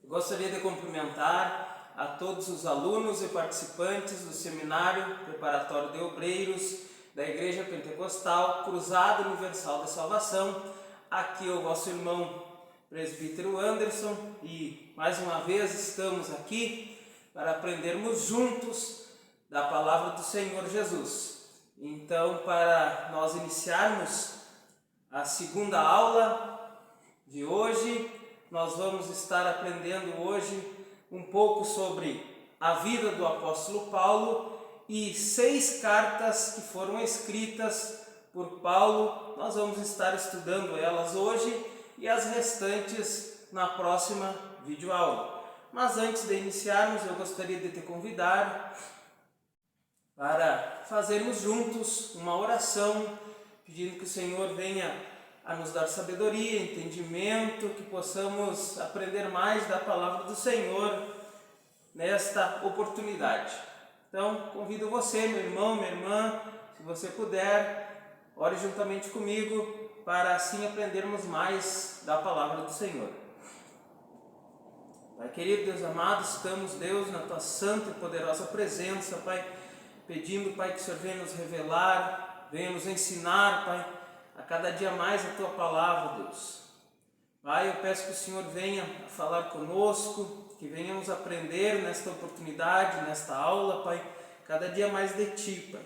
Gostaria de cumprimentar a todos os alunos e participantes do Seminário Preparatório de Obreiros da Igreja Pentecostal Cruzada Universal da Salvação. Aqui é o vosso irmão presbítero Anderson e mais uma vez estamos aqui para aprendermos juntos da Palavra do Senhor Jesus. Então, para nós iniciarmos a segunda aula de hoje, nós vamos estar aprendendo hoje um pouco sobre a vida do apóstolo Paulo e 6 cartas que foram escritas por Paulo. Nós vamos estar estudando elas hoje e as restantes na próxima videoaula. Mas antes de iniciarmos, eu gostaria de te convidar para fazermos juntos uma oração, pedindo que o Senhor venha a nos dar sabedoria, entendimento, que possamos aprender mais da palavra do Senhor nesta oportunidade. Então, convido você, meu irmão, minha irmã, se você puder, ore juntamente comigo para assim aprendermos mais da palavra do Senhor. Pai querido, Deus amado, estamos, Deus, na Tua santa e poderosa presença, Pai, pedindo, Pai, que o Senhor venha nos revelar, venha nos ensinar, Pai, a cada dia mais a Tua palavra, Deus. Pai, eu peço que o Senhor venha a falar conosco, que venhamos aprender nesta oportunidade, nesta aula, Pai, cada dia mais de Ti, Pai.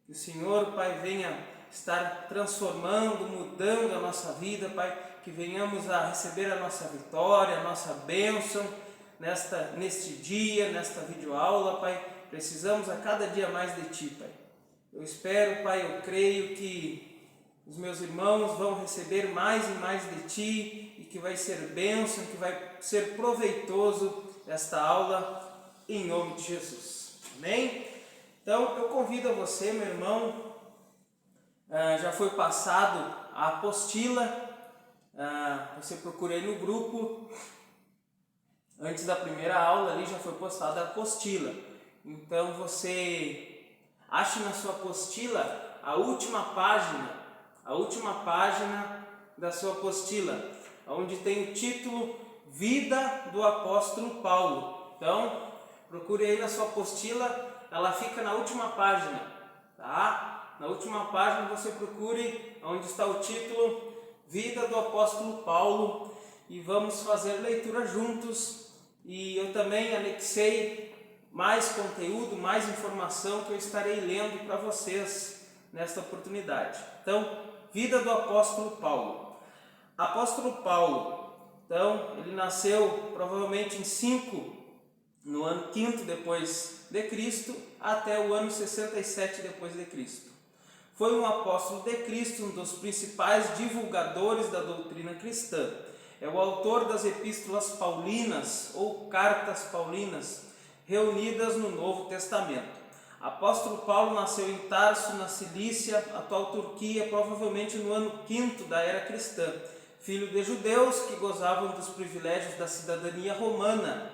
Que o Senhor, Pai, venha estar transformando, mudando a nossa vida, Pai, que venhamos a receber a nossa vitória, a nossa bênção neste dia, nesta videoaula, Pai. Precisamos a cada dia mais de Ti, Pai. Eu espero, Pai, eu creio que os meus irmãos vão receber mais e mais de Ti e que vai ser bênção, que vai ser proveitoso esta aula, em nome de Jesus. Amém? Então, eu convido a você, meu irmão, já foi passado a apostila, você procura aí no grupo, antes da primeira aula ali já foi postada a apostila. Então, você ache na sua apostila a última página da sua apostila, onde tem o título Vida do Apóstolo Paulo. Então, procure aí na sua apostila, ela fica na última página, tá? Na última página você procure onde está o título Vida do Apóstolo Paulo e vamos fazer leitura juntos. E eu também anexei mais conteúdo, mais informação que eu estarei lendo para vocês nesta oportunidade. Então, vida do apóstolo Paulo. Apóstolo Paulo, então, ele nasceu provavelmente no ano 5º depois de Cristo, até o ano 67 depois de Cristo. Foi um apóstolo de Cristo, um dos principais divulgadores da doutrina cristã. É o autor das epístolas paulinas ou cartas paulinas, reunidas no Novo Testamento. Apóstolo Paulo nasceu em Tarso, na Cilícia, atual Turquia, provavelmente no ano 5º da era cristã, filho de judeus que gozavam dos privilégios da cidadania romana.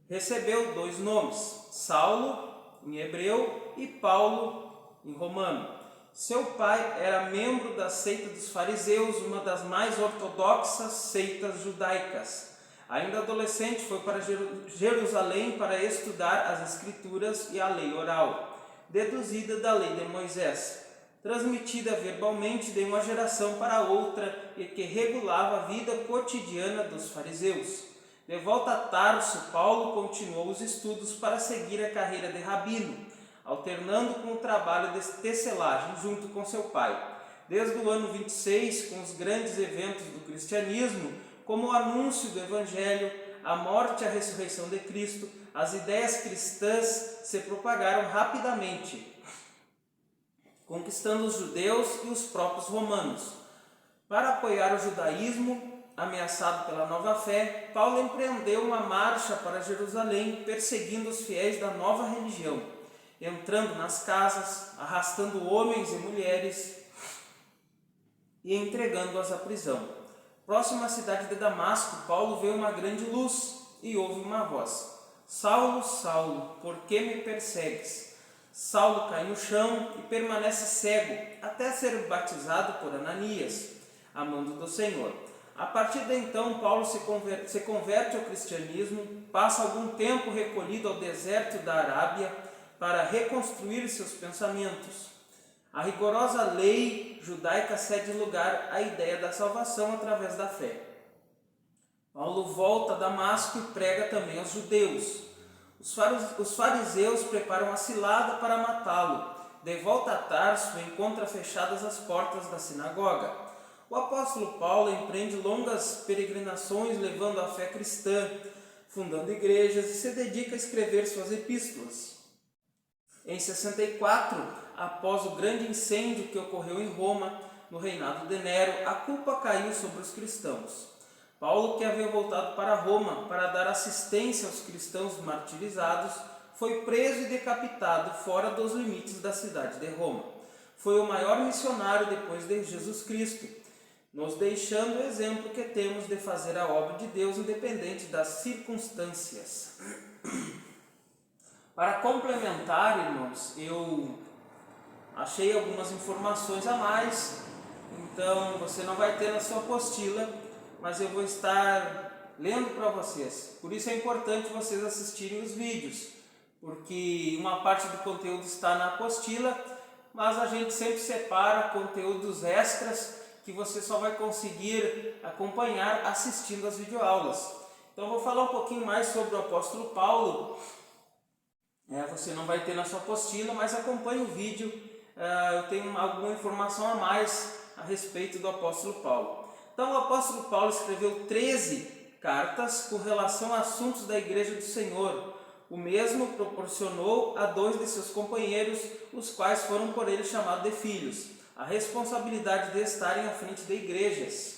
Recebeu 2 nomes, Saulo, em hebreu, e Paulo, em romano. Seu pai era membro da seita dos fariseus, uma das mais ortodoxas seitas judaicas. Ainda adolescente, foi para Jerusalém para estudar as Escrituras e a lei oral, deduzida da lei de Moisés, transmitida verbalmente de uma geração para outra e que regulava a vida cotidiana dos fariseus. De volta a Tarso, Paulo continuou os estudos para seguir a carreira de rabino, alternando com o trabalho de tecelagem junto com seu pai. Desde o ano 26, com os grandes eventos do cristianismo, como o anúncio do Evangelho, a morte e a ressurreição de Cristo, as ideias cristãs se propagaram rapidamente, conquistando os judeus e os próprios romanos. Para apoiar o judaísmo, ameaçado pela nova fé, Paulo empreendeu uma marcha para Jerusalém, perseguindo os fiéis da nova religião, entrando nas casas, arrastando homens e mulheres e entregando-as à prisão. Próximo à cidade de Damasco, Paulo vê uma grande luz e ouve uma voz: Saulo, Saulo, por que me persegues? Saulo cai no chão e permanece cego até ser batizado por Ananias, a mando do Senhor. A partir de então, Paulo se converte ao cristianismo, passa algum tempo recolhido ao deserto da Arábia para reconstruir seus pensamentos. A rigorosa lei judaica cede lugar à ideia da salvação através da fé. Paulo volta a Damasco e prega também aos judeus. Os fariseus preparam a cilada para matá-lo. De volta a Tarso, encontra fechadas as portas da sinagoga. O apóstolo Paulo empreende longas peregrinações levando a fé cristã, fundando igrejas e se dedica a escrever suas epístolas. Em 64, após o grande incêndio que ocorreu em Roma, no reinado de Nero, a culpa caiu sobre os cristãos. Paulo, que havia voltado para Roma para dar assistência aos cristãos martirizados, foi preso e decapitado fora dos limites da cidade de Roma. Foi o maior missionário depois de Jesus Cristo, nos deixando o exemplo que temos de fazer a obra de Deus independente das circunstâncias. Para complementar, irmãos, eu achei algumas informações a mais, então você não vai ter na sua apostila, mas eu vou estar lendo para vocês. Por isso é importante vocês assistirem os vídeos, porque uma parte do conteúdo está na apostila, mas a gente sempre separa conteúdos extras que você só vai conseguir acompanhar assistindo às videoaulas. Então eu vou falar um pouquinho mais sobre o apóstolo Paulo. Você não vai ter na sua apostila, mas acompanhe o vídeo. Eu tenho alguma informação a mais a respeito do apóstolo Paulo. Então o apóstolo Paulo escreveu 13 cartas com relação a assuntos da igreja do Senhor. O mesmo proporcionou a 2 de seus companheiros, os quais foram por ele chamados de filhos, a responsabilidade de estarem à frente de igrejas.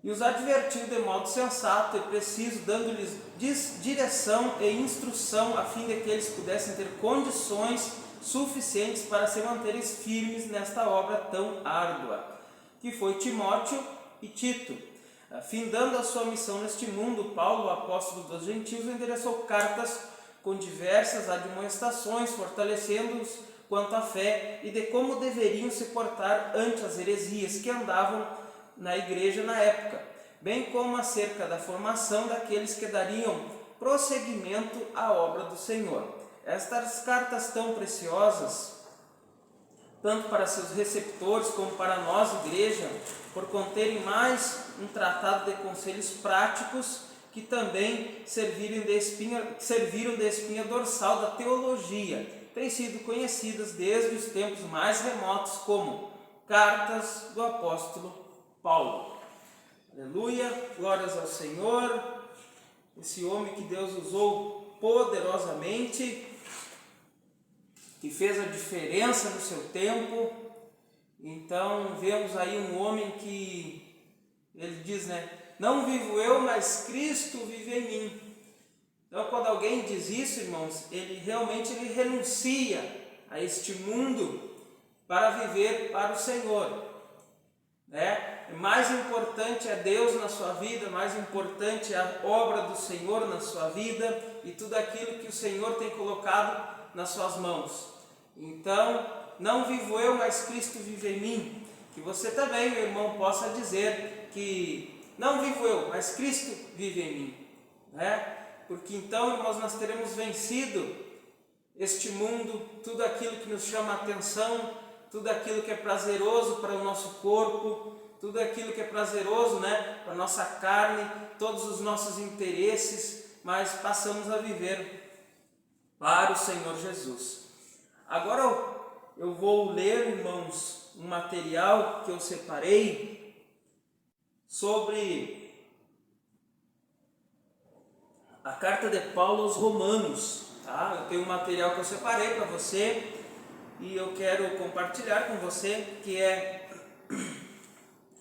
E os advertiu de modo sensato e preciso, dando-lhes direção e instrução, a fim de que eles pudessem ter condições suficientes para se manterem firmes nesta obra tão árdua, que foi Timóteo e Tito. Findando a sua missão neste mundo, Paulo, o apóstolo dos gentios, endereçou cartas com diversas admoestações, fortalecendo-os quanto à fé e de como deveriam se portar ante as heresias que andavam na igreja na época, bem como acerca da formação daqueles que dariam prosseguimento à obra do Senhor. Estas cartas tão preciosas, tanto para seus receptores como para nós, igreja, por conterem mais um tratado de conselhos práticos que também serviram de espinha dorsal da teologia, têm sido conhecidas desde os tempos mais remotos como cartas do apóstolo Paulo. Aleluia, glórias ao Senhor, esse homem que Deus usou poderosamente, que fez a diferença no seu tempo. Então vemos aí um homem que, ele diz, não vivo eu, mas Cristo vive em mim. Então quando alguém diz isso, irmãos, ele realmente renuncia a este mundo para viver para o Senhor. Mais importante é Deus na sua vida, mais importante é a obra do Senhor na sua vida e tudo aquilo que o Senhor tem colocado nas suas mãos. Então, não vivo eu, mas Cristo vive em mim. Que você também, meu irmão, possa dizer que não vivo eu, mas Cristo vive em mim. Porque então, irmãos, nós teremos vencido este mundo, tudo aquilo que nos chama a atenção, tudo aquilo que é prazeroso para o nosso corpo, tudo aquilo que é prazeroso, para a nossa carne, todos os nossos interesses, mas passamos a viver para o Senhor Jesus. Agora eu vou ler, irmãos, um material que eu separei sobre a carta de Paulo aos Romanos. Eu tenho um material que eu separei para você e eu quero compartilhar com você, que é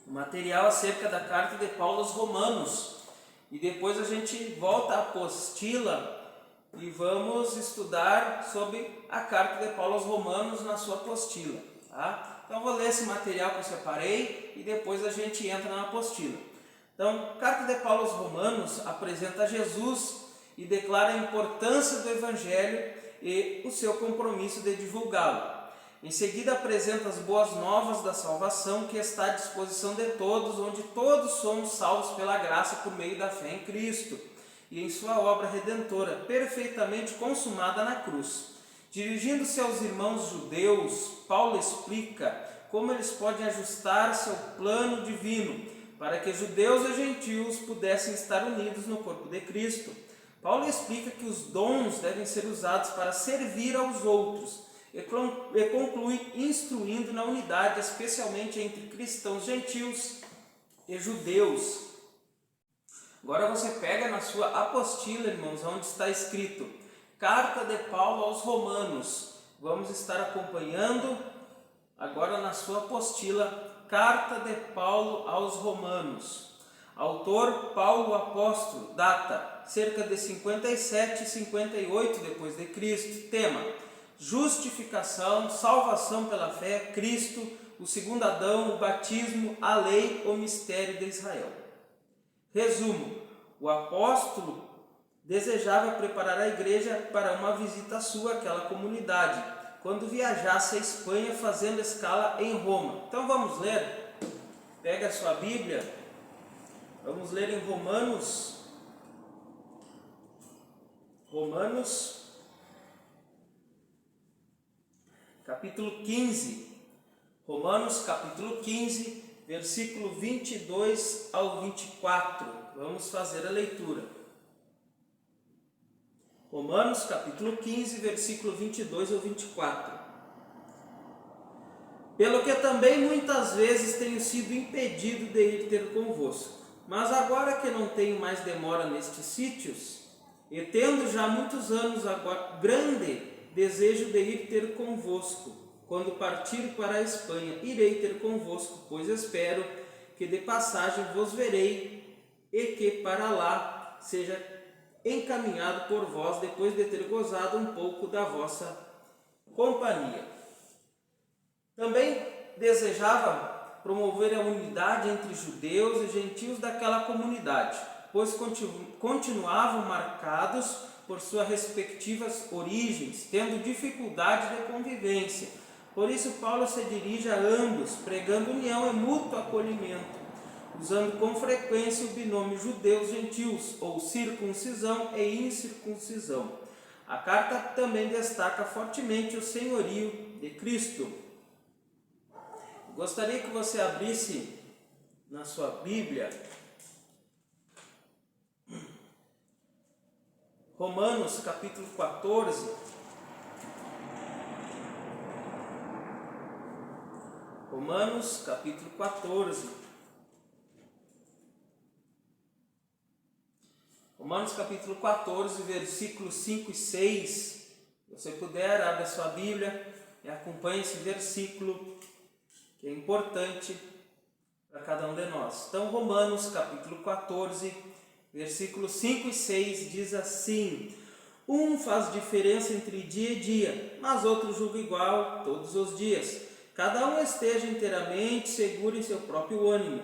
um material acerca da carta de Paulo aos Romanos. E depois a gente volta à apostila e vamos estudar sobre a carta de Paulo aos Romanos na sua apostila. Então eu vou ler esse material que eu separei e depois a gente entra na apostila. Então, a carta de Paulo aos Romanos apresenta Jesus e declara a importância do Evangelho e o seu compromisso de divulgá-lo. Em seguida apresenta as boas novas da salvação que está à disposição de todos, onde todos somos salvos pela graça por meio da fé em Cristo e em sua obra redentora, perfeitamente consumada na cruz. Dirigindo-se aos irmãos judeus, Paulo explica como eles podem ajustar-se ao plano divino, para que judeus e gentios pudessem estar unidos no corpo de Cristo. Paulo explica que os dons devem ser usados para servir aos outros e conclui instruindo na unidade, especialmente entre cristãos gentios e judeus. Agora você pega na sua apostila, irmãos, onde está escrito Carta de Paulo aos Romanos. Vamos estar acompanhando agora na sua apostila Carta de Paulo aos Romanos. Autor Paulo Apóstolo, data cerca de 57 e 58 depois de Cristo. Tema: justificação, salvação pela fé, Cristo, o segundo Adão, o batismo, a lei, o mistério de Israel. Resumo: o apóstolo desejava preparar a igreja para uma visita sua àquela comunidade, quando viajasse à Espanha, fazendo escala em Roma. Então vamos ler, pega a sua Bíblia, vamos ler em Romanos, capítulo 15, Romanos capítulo 15, versículo 22 ao 24, vamos fazer a leitura. Romanos capítulo 15, versículo 22 ao 24. Pelo que também muitas vezes tenho sido impedido de ir ter convosco, mas agora que não tenho mais demora nestes sítios, e tendo já muitos anos agora grande desejo de ir ter convosco, quando partir para a Espanha, irei ter convosco, pois espero que de passagem vos verei, e que para lá seja encaminhado por vós, depois de ter gozado um pouco da vossa companhia. Também desejava promover a unidade entre judeus e gentios daquela comunidade, pois continuavam marcados por suas respectivas origens, tendo dificuldade de convivência. Por isso Paulo se dirige a ambos, pregando união e mútuo acolhimento, usando com frequência o binômio judeus-gentios, ou circuncisão e incircuncisão. A carta também destaca fortemente o senhorio de Cristo. Gostaria que você abrisse na sua Bíblia Romanos capítulo 14. Romanos capítulo 14. Romanos capítulo 14, versículos 5 e 6. Se você puder, abre a sua Bíblia e acompanhe esse versículo, que é importante para cada um de nós. Então, Romanos capítulo 14, versículos 5 e 6 diz assim: um faz diferença entre dia e dia, mas outro julga igual todos os dias. Cada um esteja inteiramente seguro em seu próprio ânimo.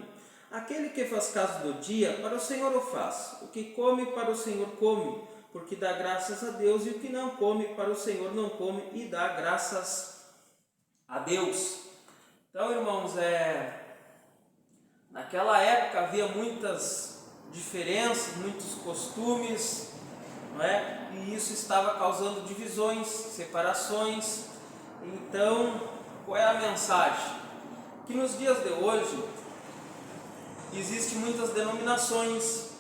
Aquele que faz caso do dia, para o Senhor o faz. O que come, para o Senhor come, porque dá graças a Deus. E o que não come, para o Senhor não come, e dá graças a Deus. Então, irmãos, naquela época havia muitas diferenças, muitos costumes, não é? E isso estava causando divisões, separações. Então, qual é a mensagem? Que nos dias de hoje existem muitas denominações,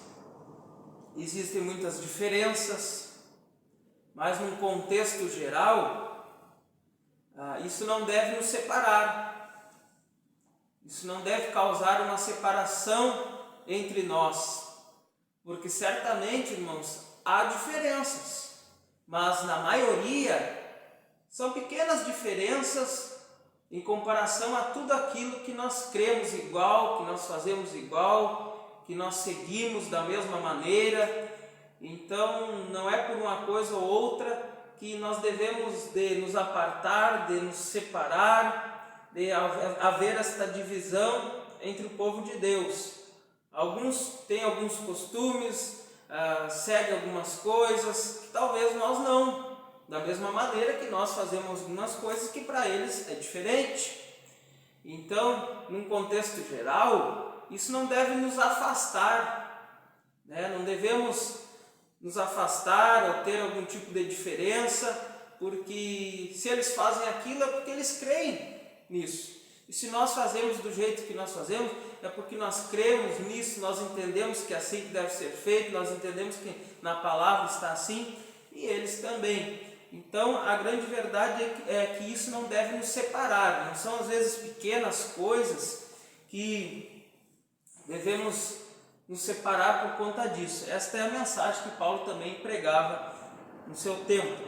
existem muitas diferenças, mas num contexto geral, isso não deve nos separar, isso não deve causar uma separação entre nós, porque certamente, irmãos, há diferenças, mas na maioria são pequenas diferenças em comparação a tudo aquilo que nós cremos igual, que nós fazemos igual, que nós seguimos da mesma maneira. Então não é por uma coisa ou outra que nós devemos de nos apartar, de nos separar, de haver esta divisão entre o povo de Deus. Alguns têm alguns costumes, seguem algumas coisas que talvez nós não. da mesma maneira que nós fazemos algumas coisas que para eles é diferente. Então, num contexto geral, isso não deve nos afastar, né? Não devemos nos afastar ou ter algum tipo de diferença, porque se eles fazem aquilo é porque eles creem nisso. E se nós fazemos do jeito que nós fazemos, é porque nós cremos nisso, nós entendemos que é assim que deve ser feito, nós entendemos que na palavra está assim, e eles também. Então, a grande verdade é que isso não deve nos separar, não são às vezes pequenas coisas que devemos nos separar por conta disso. Esta é a mensagem que Paulo também pregava no seu tempo.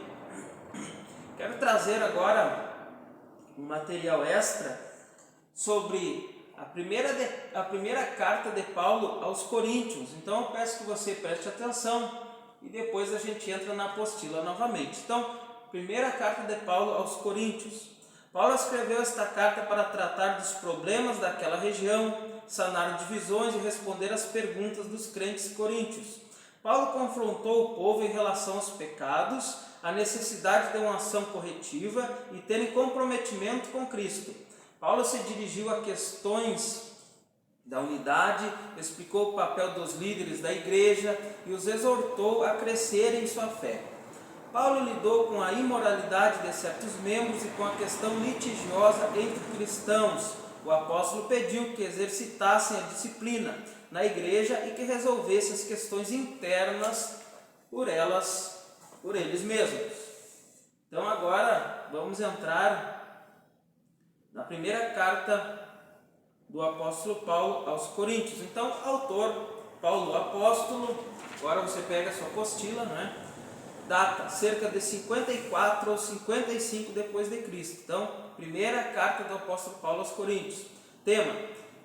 Quero trazer agora um material extra sobre a primeira carta de Paulo aos Coríntios. Então eu peço que você preste atenção e depois a gente entra na apostila novamente. Então, primeira carta de Paulo aos Coríntios. Paulo escreveu esta carta para tratar dos problemas daquela região, sanar divisões e responder às perguntas dos crentes coríntios. Paulo confrontou o povo em relação aos pecados, a necessidade de uma ação corretiva e terem comprometimento com Cristo. Paulo se dirigiu a questões da unidade, explicou o papel dos líderes da igreja e os exortou a crescerem em sua fé. Paulo lidou com a imoralidade de certos membros e com a questão litigiosa entre cristãos. O apóstolo pediu que exercitassem a disciplina na igreja e que resolvessem as questões internas por eles mesmos. Então agora vamos entrar na primeira carta do apóstolo Paulo aos Coríntios. Então, autor Paulo apóstolo, agora você pega a sua apostila, né? Data cerca de 54 ou 55 depois de Cristo. Então, primeira carta do apóstolo Paulo aos Coríntios. Tema: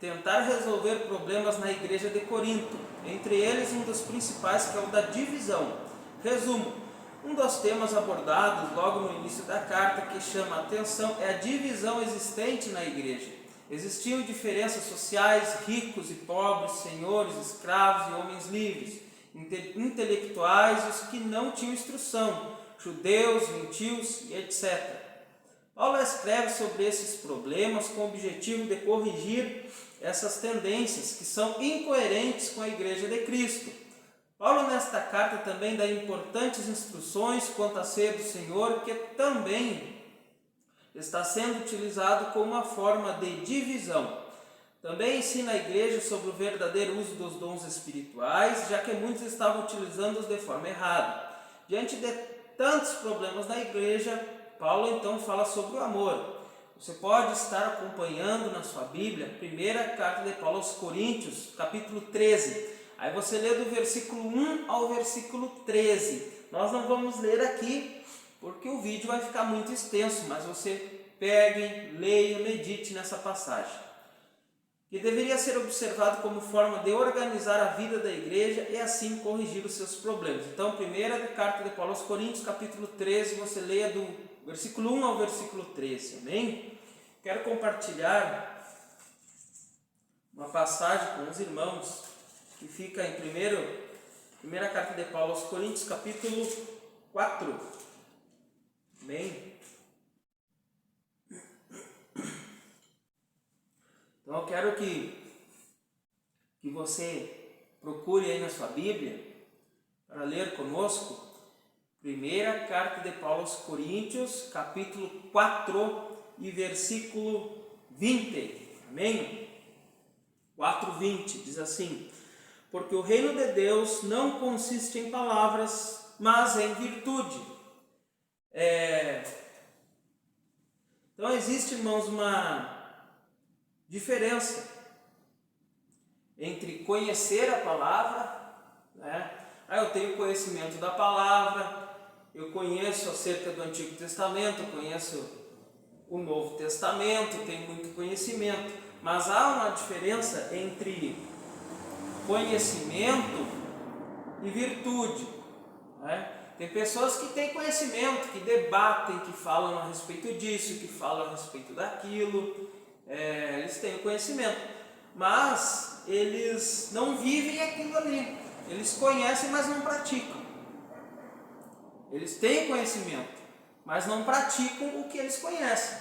tentar resolver problemas na igreja de Corinto, entre eles um dos principais, que é o da divisão. Resumo: um dos temas abordados logo no início da carta que chama a atenção é a divisão existente na igreja. Existiam diferenças sociais, ricos e pobres, senhores, escravos e homens livres, intelectuais e os que não tinham instrução, judeus, gentios e etc. Paulo escreve sobre esses problemas com o objetivo de corrigir essas tendências que são incoerentes com a igreja de Cristo. Paulo nesta carta também dá importantes instruções quanto à ceia do Senhor, que também está sendo utilizado como uma forma de divisão. Também ensina a igreja sobre o verdadeiro uso dos dons espirituais, já que muitos estavam utilizando-os de forma errada. Diante de tantos problemas na igreja, Paulo então fala sobre o amor. Você pode estar acompanhando na sua Bíblia, primeira carta de Paulo aos Coríntios, capítulo 13. Aí você lê do versículo 1 ao versículo 13. Nós não vamos ler aqui, porque o vídeo vai ficar muito extenso, mas você pegue, leia, medite nessa passagem, que deveria ser observado como forma de organizar a vida da igreja e assim corrigir os seus problemas. Então, primeira carta de Paulo aos Coríntios, capítulo 13, você leia do versículo 1 ao versículo 13, amém? Quero compartilhar uma passagem com os irmãos, que fica em primeira carta de Paulo aos Coríntios, capítulo 4, amém? Então eu quero que você procure aí na sua Bíblia para ler conosco primeira carta de Paulo aos Coríntios, capítulo 4 e versículo 20, amém? 4:20 diz assim: porque o reino de Deus não consiste em palavras, mas em virtude. Então existe, irmãos, uma diferença entre conhecer a palavra, né? Eu tenho conhecimento da palavra, eu conheço acerca do Antigo Testamento, eu conheço o Novo Testamento, tenho muito conhecimento, mas há uma diferença entre conhecimento e virtude, né? Tem pessoas que têm conhecimento, que debatem, que falam a respeito disso, que falam a respeito daquilo, eles têm o conhecimento, mas eles não vivem aquilo ali. Eles conhecem, mas não praticam. Eles têm conhecimento, mas não praticam o que eles conhecem.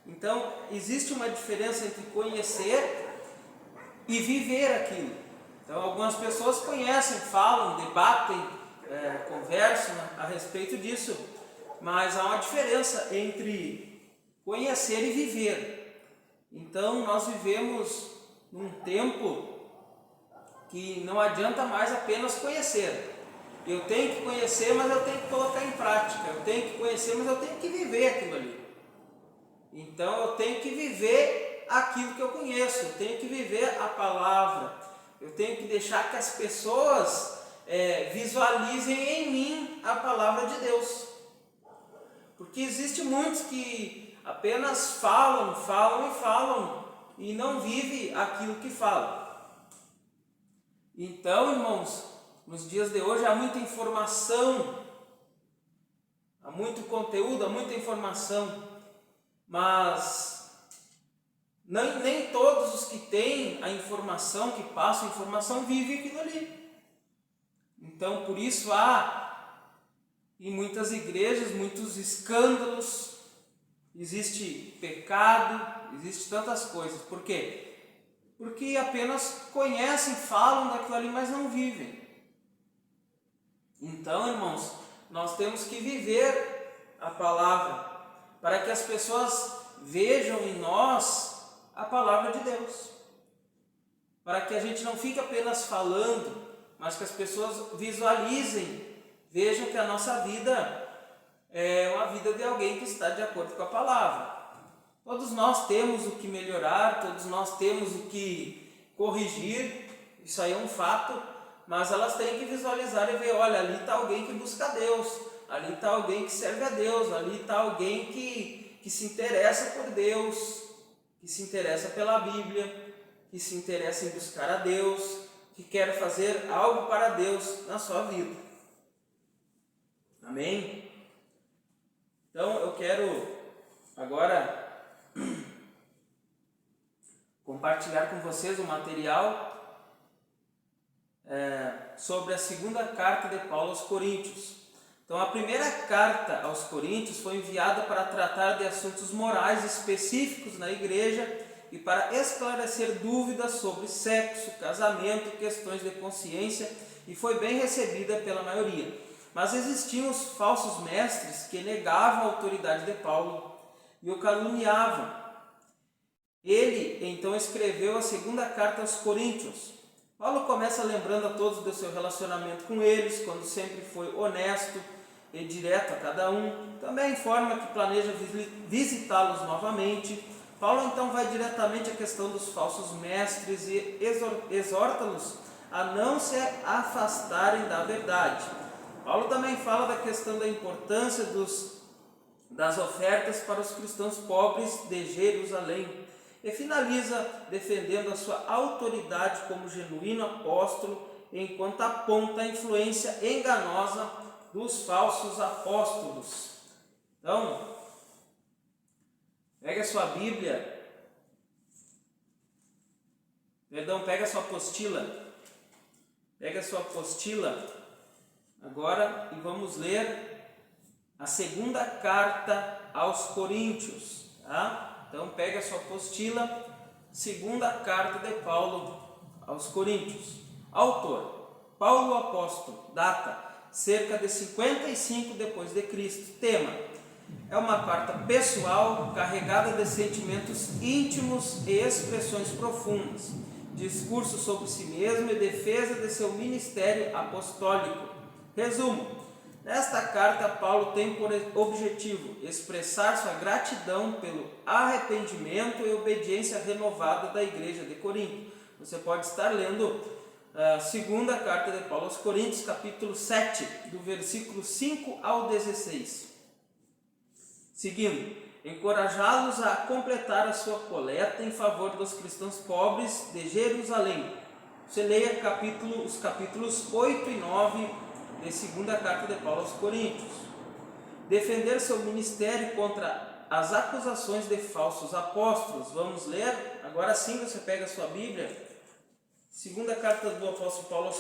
Então, existe uma diferença entre conhecer e viver aquilo. Então, algumas pessoas conhecem, falam, debatem, conversam a respeito disso, mas há uma diferença entre conhecer e viver. Então, nós vivemos num tempo que não adianta mais apenas conhecer. Eu tenho que conhecer, mas eu tenho que colocar em prática. Eu tenho que conhecer, mas eu tenho que viver aquilo ali. Então eu tenho que viver aquilo que eu conheço, eu tenho que viver a palavra, eu tenho que deixar que as pessoas visualizem em mim a palavra de Deus. Porque existe muitos que apenas falam e não vivem aquilo que falam. Então, irmãos, nos dias de hoje há muita informação, há muito conteúdo, há muita informação, mas nem todos os que têm a informação, que passam a informação, vivem aquilo ali. Então, por isso há em muitas igrejas muitos escândalos, existe pecado, existe tantas coisas. Por quê? Porque apenas conhecem, falam daquilo ali, mas não vivem. Então, irmãos, nós temos que viver a palavra, para que as pessoas vejam em nós a palavra de Deus. Para que a gente não fique apenas falando, mas que as pessoas visualizem, vejam que a nossa vida é uma vida de alguém que está de acordo com a palavra. Todos nós temos o que melhorar, todos nós temos o que corrigir, isso aí é um fato, mas elas têm que visualizar e ver, olha, ali está alguém que busca a Deus, ali está alguém que serve a Deus, ali está alguém que se interessa por Deus, que se interessa pela Bíblia, que se interessa em buscar a Deus, que quer fazer algo para Deus na sua vida. Amém? Então eu quero agora compartilhar com vocês um material sobre a segunda carta de Paulo aos Coríntios. Então, a primeira carta aos Coríntios foi enviada para tratar de assuntos morais específicos na igreja e para esclarecer dúvidas sobre sexo, casamento, questões de consciência, e foi bem recebida pela maioria. Mas existiam os falsos mestres que negavam a autoridade de Paulo e o caluniavam. Ele então escreveu a segunda carta aos Coríntios. Paulo começa lembrando a todos do seu relacionamento com eles, quando sempre foi honesto e direto a cada um. Também informa que planeja visitá-los novamente. Paulo então vai diretamente à questão dos falsos mestres e exorta-los a não se afastarem da verdade. Paulo também fala da questão da importância das ofertas para os cristãos pobres de Jerusalém. E finaliza defendendo a sua autoridade como genuíno apóstolo, enquanto aponta a influência enganosa dos falsos apóstolos. Então, pega a sua Bíblia, pega a sua apostila agora e vamos ler a segunda carta aos Coríntios, tá? Então, pega a sua apostila, segunda carta de Paulo aos Coríntios. Autor, Paulo apóstolo, data, cerca de 55 depois de Cristo. Tema, é uma carta pessoal, carregada de sentimentos íntimos e expressões profundas. Discurso sobre si mesmo e defesa de seu ministério apostólico. Resumo. Nesta carta, Paulo tem por objetivo expressar sua gratidão pelo arrependimento e obediência renovada da igreja de Corinto. Você pode estar lendo a segunda carta de Paulo aos Coríntios, capítulo 7, do versículo 5 ao 16. Seguindo, encorajá-los a completar a sua coleta em favor dos cristãos pobres de Jerusalém. Você leia os capítulos 8 e 9 de segunda carta de Paulo aos Coríntios. Defender seu ministério contra as acusações de falsos apóstolos. Vamos ler? Agora sim, você pega a sua Bíblia. Segunda carta do apóstolo Paulo aos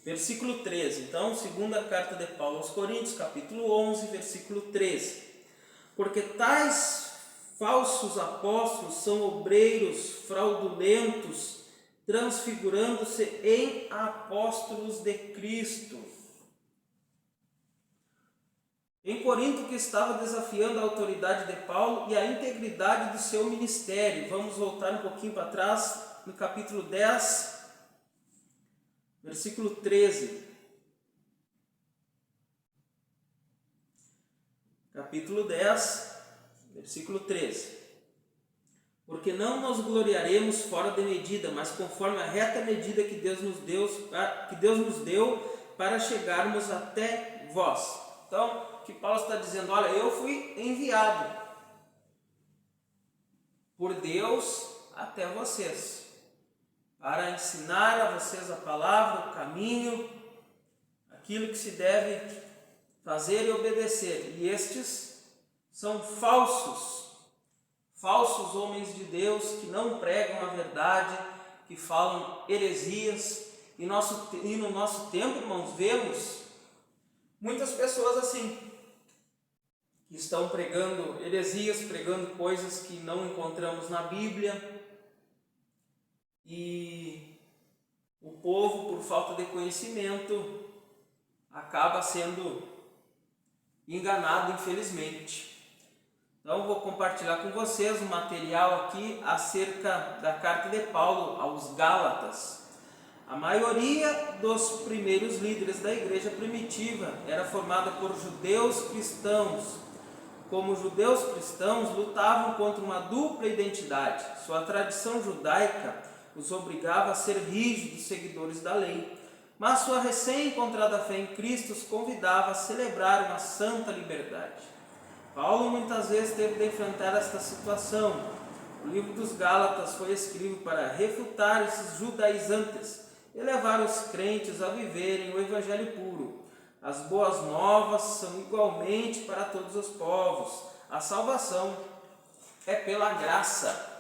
versículo 13. Então, segunda carta de Paulo aos Coríntios, capítulo 11, versículo 13. Porque tais falsos apóstolos são obreiros fraudulentos, transfigurando-se em apóstolos de Cristo. Em Corinto, que estava desafiando a autoridade de Paulo e a integridade do seu ministério. Vamos voltar um pouquinho para trás, no capítulo 10, versículo 13. Capítulo 10, versículo 13. Porque não nos gloriaremos fora de medida, mas conforme a reta medida que Deus nos deu para chegarmos até vós. Então, que Paulo está dizendo, olha, eu fui enviado por Deus até vocês, para ensinar a vocês a palavra, o caminho, aquilo que se deve fazer e obedecer. E estes são falsos homens de Deus que não pregam a verdade, que falam heresias. E no nosso tempo, irmãos, vemos muitas pessoas assim, que estão pregando heresias, pregando coisas que não encontramos na Bíblia, e o povo, por falta de conhecimento, acaba sendo enganado, infelizmente. Então, vou compartilhar com vocês um material aqui acerca da carta de Paulo aos Gálatas. A maioria dos primeiros líderes da igreja primitiva era formada por judeus cristãos. Como judeus cristãos, lutavam contra uma dupla identidade. Sua tradição judaica os obrigava a ser rígidos seguidores da lei, mas sua recém-encontrada fé em Cristo os convidava a celebrar uma santa liberdade. Paulo muitas vezes teve de enfrentar esta situação. O livro dos Gálatas foi escrito para refutar esses judaizantes e levar os crentes a viverem o evangelho puro. As boas novas são igualmente para todos os povos. A salvação é pela graça,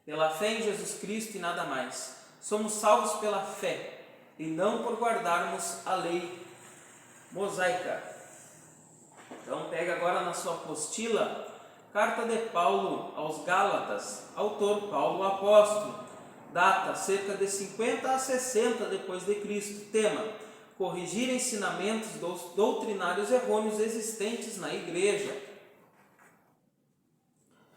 pela fé em Jesus Cristo e nada mais. Somos salvos pela fé e não por guardarmos a lei mosaica. Então pega agora na sua apostila, carta de Paulo aos Gálatas, autor Paulo o apóstolo, data cerca de 50 a 60 depois de Cristo, tema: corrigir ensinamentos doutrinários errôneos existentes na igreja.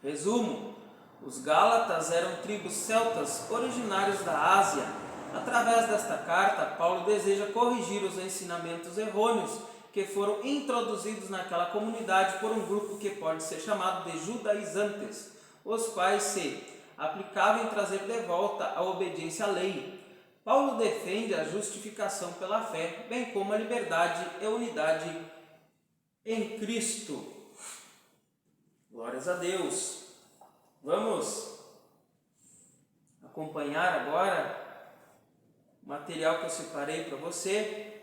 Resumo: os Gálatas eram tribos celtas originários da Ásia. Através desta carta, Paulo deseja corrigir os ensinamentos errôneos que foram introduzidos naquela comunidade por um grupo que pode ser chamado de judaizantes, os quais se aplicavam em trazer de volta a obediência à lei. Paulo defende a justificação pela fé, bem como a liberdade e unidade em Cristo. Glórias a Deus. Vamos acompanhar agora o material que eu separei para você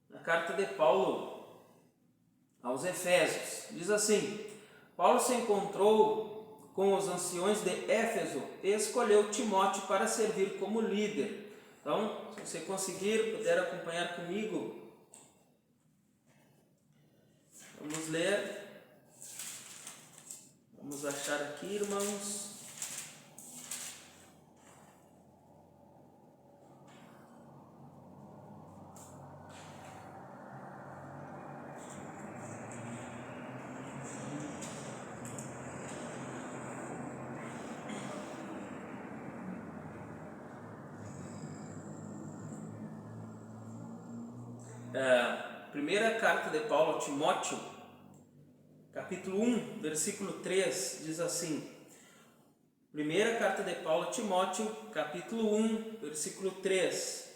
na carta de Paulo aos Efésios. Diz assim: Paulo se encontrou com os anciões de Éfeso e escolheu Timóteo para servir como líder. Então, se você conseguir, puder acompanhar comigo, vamos ler. Vamos achar aqui, irmãos. Primeira carta de Paulo a Timóteo, capítulo 1, versículo 3, diz assim: Primeira carta de Paulo a Timóteo, capítulo 1, versículo 3.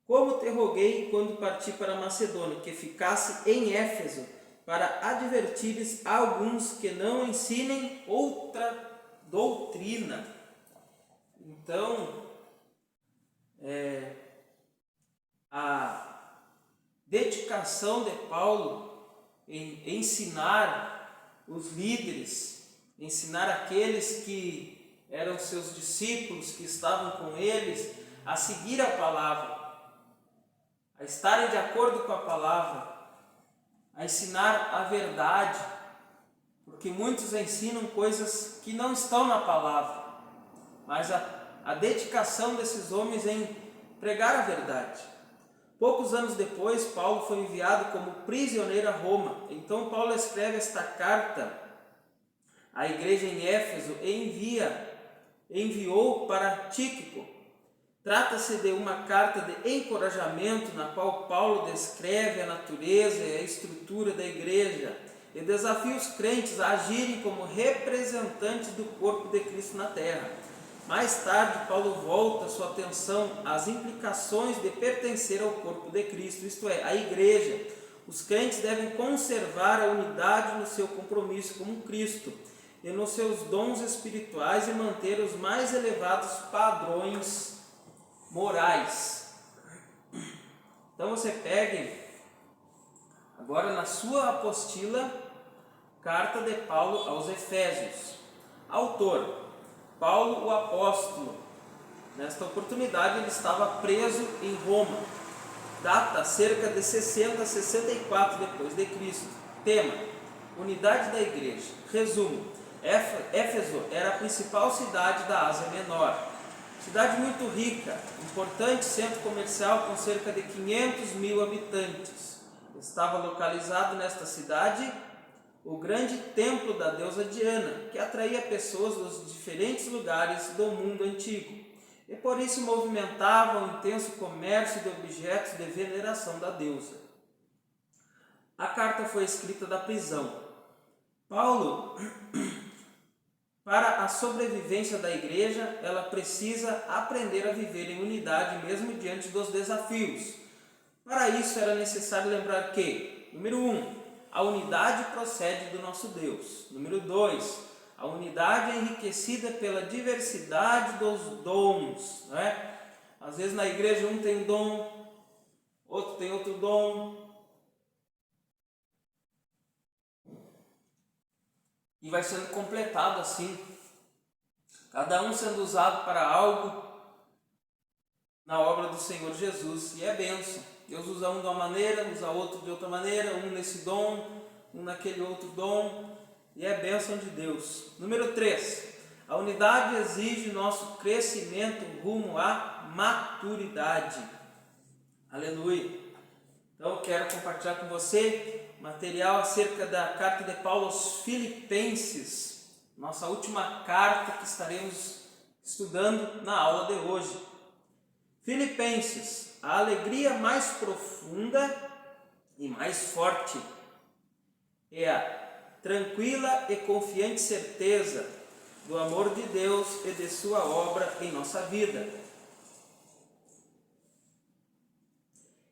Como te roguei quando parti para a Macedônia, que ficasse em Éfeso, para advertires a alguns que não ensinem outra doutrina. Então, a dedicação de Paulo em ensinar os líderes, ensinar aqueles que eram seus discípulos, que estavam com eles, a seguir a palavra, a estarem de acordo com a palavra, a ensinar a verdade, porque muitos ensinam coisas que não estão na palavra, mas a dedicação desses homens em pregar a verdade. Poucos anos depois, Paulo foi enviado como prisioneiro a Roma. Então Paulo escreve esta carta à igreja em Éfeso e enviou para Tíquico. Trata-se de uma carta de encorajamento na qual Paulo descreve a natureza e a estrutura da igreja e desafia os crentes a agirem como representantes do corpo de Cristo na terra. Mais tarde, Paulo volta sua atenção às implicações de pertencer ao corpo de Cristo, isto é, à igreja. Os crentes devem conservar a unidade no seu compromisso com Cristo e nos seus dons espirituais e manter os mais elevados padrões morais. Então você pegue agora na sua apostila, carta de Paulo aos Efésios. Autor: Paulo o apóstolo. Nesta oportunidade ele estava preso em Roma. Data cerca de 60 a 64 depois de Cristo. Tema: unidade da igreja. Resumo: Éfeso era a principal cidade da Ásia Menor. Cidade muito rica, importante centro comercial com cerca de 500.000 habitantes. Estava localizado nesta cidade o grande templo da deusa Diana, que atraía pessoas dos diferentes lugares do mundo antigo, e por isso movimentava um intenso comércio de objetos de veneração da deusa. A carta foi escrita da prisão. Paulo, para a sobrevivência da igreja, ela precisa aprender a viver em unidade mesmo diante dos desafios. Para isso era necessário lembrar que, número 1, a unidade procede do nosso Deus. Número 2, a unidade é enriquecida pela diversidade dos dons. Né? Às vezes na igreja um tem dom, outro tem outro dom. E vai sendo completado assim. Cada um sendo usado para algo na obra do Senhor Jesus. E é bênção. Deus usa um de uma maneira, usa outro de outra maneira, um nesse dom, um naquele outro dom, e é bênção de Deus. Número 3, a unidade exige nosso crescimento rumo à maturidade. Aleluia! Então eu quero compartilhar com você material acerca da carta de Paulo aos Filipenses, nossa última carta que estaremos estudando na aula de hoje. Filipenses, a alegria mais profunda e mais forte é a tranquila e confiante certeza do amor de Deus e de sua obra em nossa vida.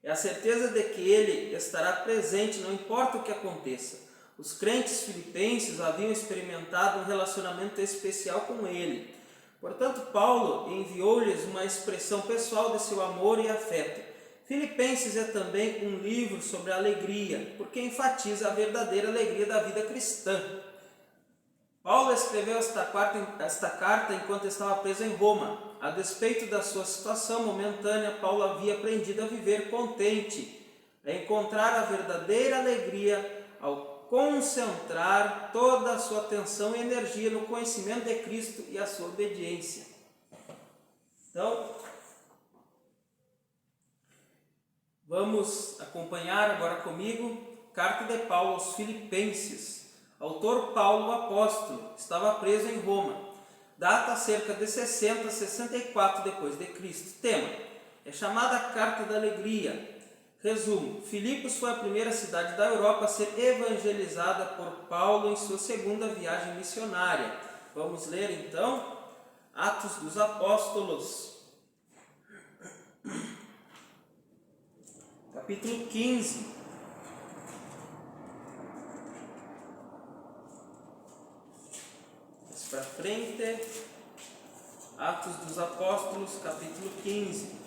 É a certeza de que Ele estará presente, não importa o que aconteça. Os crentes filipenses haviam experimentado um relacionamento especial com Ele. Portanto, Paulo enviou-lhes uma expressão pessoal de seu amor e afeto. Filipenses é também um livro sobre alegria, porque enfatiza a verdadeira alegria da vida cristã. Paulo escreveu esta carta enquanto estava preso em Roma. A despeito da sua situação momentânea, Paulo havia aprendido a viver contente, a encontrar a verdadeira alegria ao concentrar toda a sua atenção e energia no conhecimento de Cristo e a sua obediência. Então, vamos acompanhar agora comigo carta de Paulo aos Filipenses. Autor Paulo, o apóstolo, estava preso em Roma. Data cerca de 60 a 64 depois de Cristo. Tema: é chamada Carta da Alegria. Resumo: Filipos foi a primeira cidade da Europa a ser evangelizada por Paulo em sua segunda viagem missionária. Vamos ler então Atos dos Apóstolos, capítulo 15. Mais para frente, Atos dos Apóstolos, capítulo 15.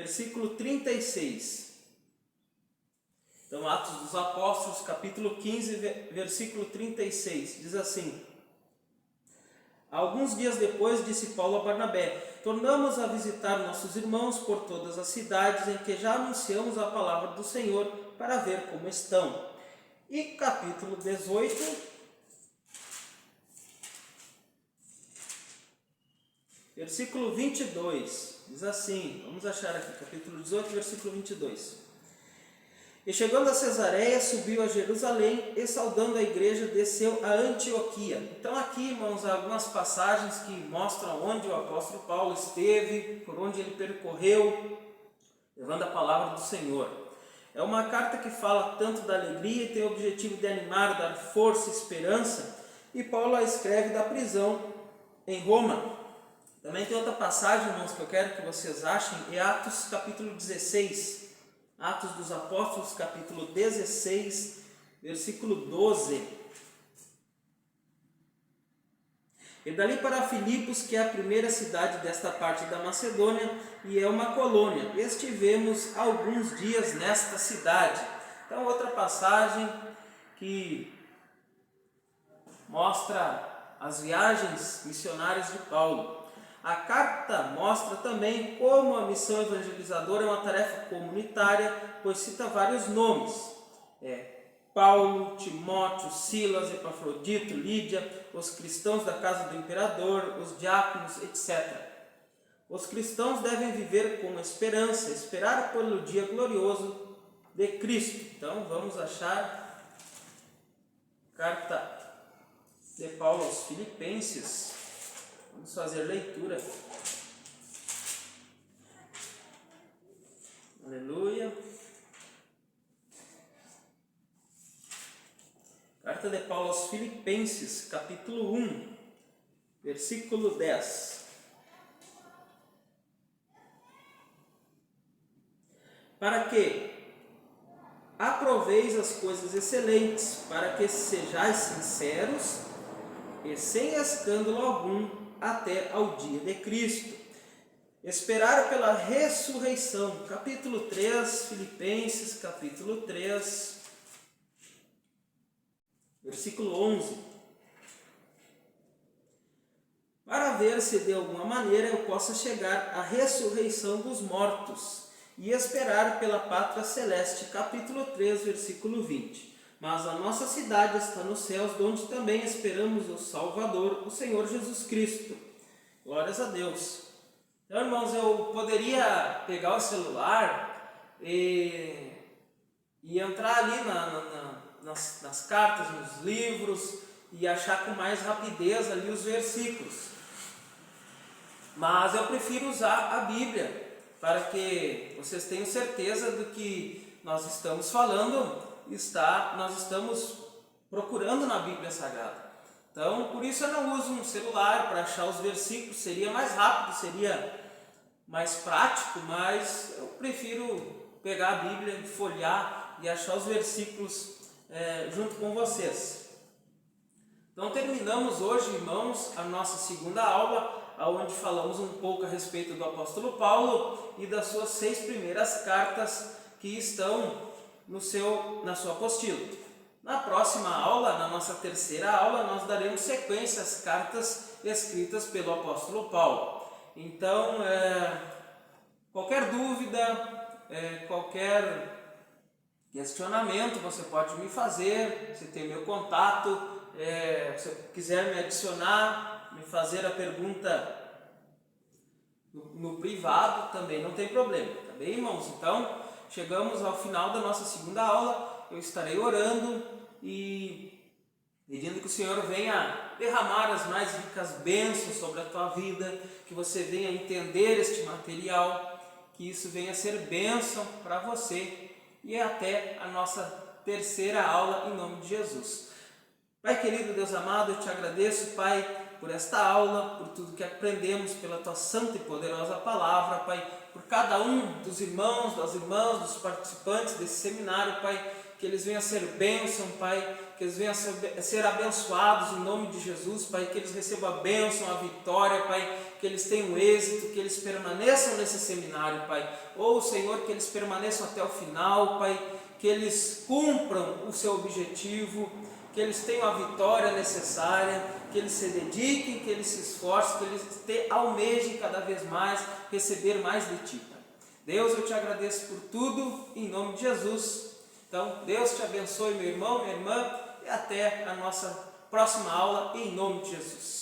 Versículo 36. Então Então, Atos dos Apóstolos, capítulo 15, versículo 36, diz assim: Alguns dias depois, disse Paulo a Barnabé: tornamos a visitar nossos irmãos por todas as cidades em que já anunciamos a palavra do Senhor, para ver como estão. E capítulo 18, versículo 22, diz assim, vamos achar aqui, capítulo 18, versículo 22. E chegando a Cesareia, subiu a Jerusalém e saudando a igreja, desceu a Antioquia. Então aqui, irmãos, há algumas passagens que mostram onde o apóstolo Paulo esteve, por onde ele percorreu, levando a palavra do Senhor. É uma carta que fala tanto da alegria e tem o objetivo de animar, dar força e esperança, e Paulo a escreve da prisão em Roma. Também tem outra passagem, irmãos, que eu quero que vocês achem, é Atos capítulo 16, Atos dos Apóstolos, capítulo 16, versículo 12. E dali para Filipos, que é a primeira cidade desta parte da Macedônia, e é uma colônia. Estivemos alguns dias nesta cidade. Então, outra passagem que mostra as viagens missionárias de Paulo. A carta mostra também como a missão evangelizadora é uma tarefa comunitária, pois cita vários nomes. Paulo, Timóteo, Silas, Epafrodito, Lídia, os cristãos da casa do imperador, os diáconos, etc. Os cristãos devem viver com esperança, esperar pelo dia glorioso de Cristo. Então vamos achar carta de Paulo aos Filipenses. Vamos fazer leitura. Aleluia. Carta de Paulo aos Filipenses, capítulo 1, versículo 10. Para que aproveis as coisas excelentes, para que sejais sinceros e sem escândalo algum, até ao dia de Cristo. Esperar pela ressurreição. Capítulo 3, Filipenses, capítulo 3, versículo 11. Para ver se de alguma maneira eu possa chegar à ressurreição dos mortos e esperar pela pátria celeste. Capítulo 3, versículo 20. Mas a nossa cidade está nos céus, de onde também esperamos o Salvador, o Senhor Jesus Cristo. Glórias a Deus. Então, irmãos, eu poderia pegar o celular e entrar ali nas cartas, nos livros, e achar com mais rapidez ali os versículos. Mas eu prefiro usar a Bíblia, para que vocês tenham certeza do que nós estamos falando. Nós estamos procurando na Bíblia Sagrada. Então, por isso eu não uso um celular para achar os versículos, seria mais rápido, seria mais prático, mas eu prefiro pegar a Bíblia, folhear e achar os versículos junto com vocês. Então, terminamos hoje, irmãos, a nossa segunda aula, onde falamos um pouco a respeito do apóstolo Paulo e das suas 6 primeiras cartas que estão na sua apostila. Na próxima aula, na nossa terceira aula, nós daremos sequência às cartas escritas pelo apóstolo Paulo. Então, qualquer dúvida, qualquer questionamento, você pode me fazer, você tem meu contato, se quiser me adicionar, me fazer a pergunta no privado, também não tem problema, tá bem, irmãos? Então, chegamos ao final da nossa segunda aula. Eu estarei orando e pedindo que o Senhor venha derramar as mais ricas bênçãos sobre a tua vida, que você venha entender este material, que isso venha ser bênção para você e até a nossa terceira aula, em nome de Jesus. Pai querido, Deus amado, eu te agradeço, Pai, por esta aula, por tudo que aprendemos, pela tua santa e poderosa palavra, Pai, por cada um dos irmãos, das irmãs, dos participantes desse seminário, Pai, que eles venham a ser bênção, Pai, que eles venham a ser abençoados em nome de Jesus, Pai, que eles recebam a bênção, a vitória, Pai, que eles tenham êxito, que eles permaneçam nesse seminário, Pai, ou Senhor, que eles permaneçam até o final, Pai, que eles cumpram o seu objetivo, que eles tenham a vitória necessária, que eles se dediquem, que eles se esforcem, que eles almejem cada vez mais receber mais de Ti, Pai. Deus, eu Te agradeço por tudo, em nome de Jesus. Então, Deus te abençoe, meu irmão, minha irmã, e até a nossa próxima aula, em nome de Jesus.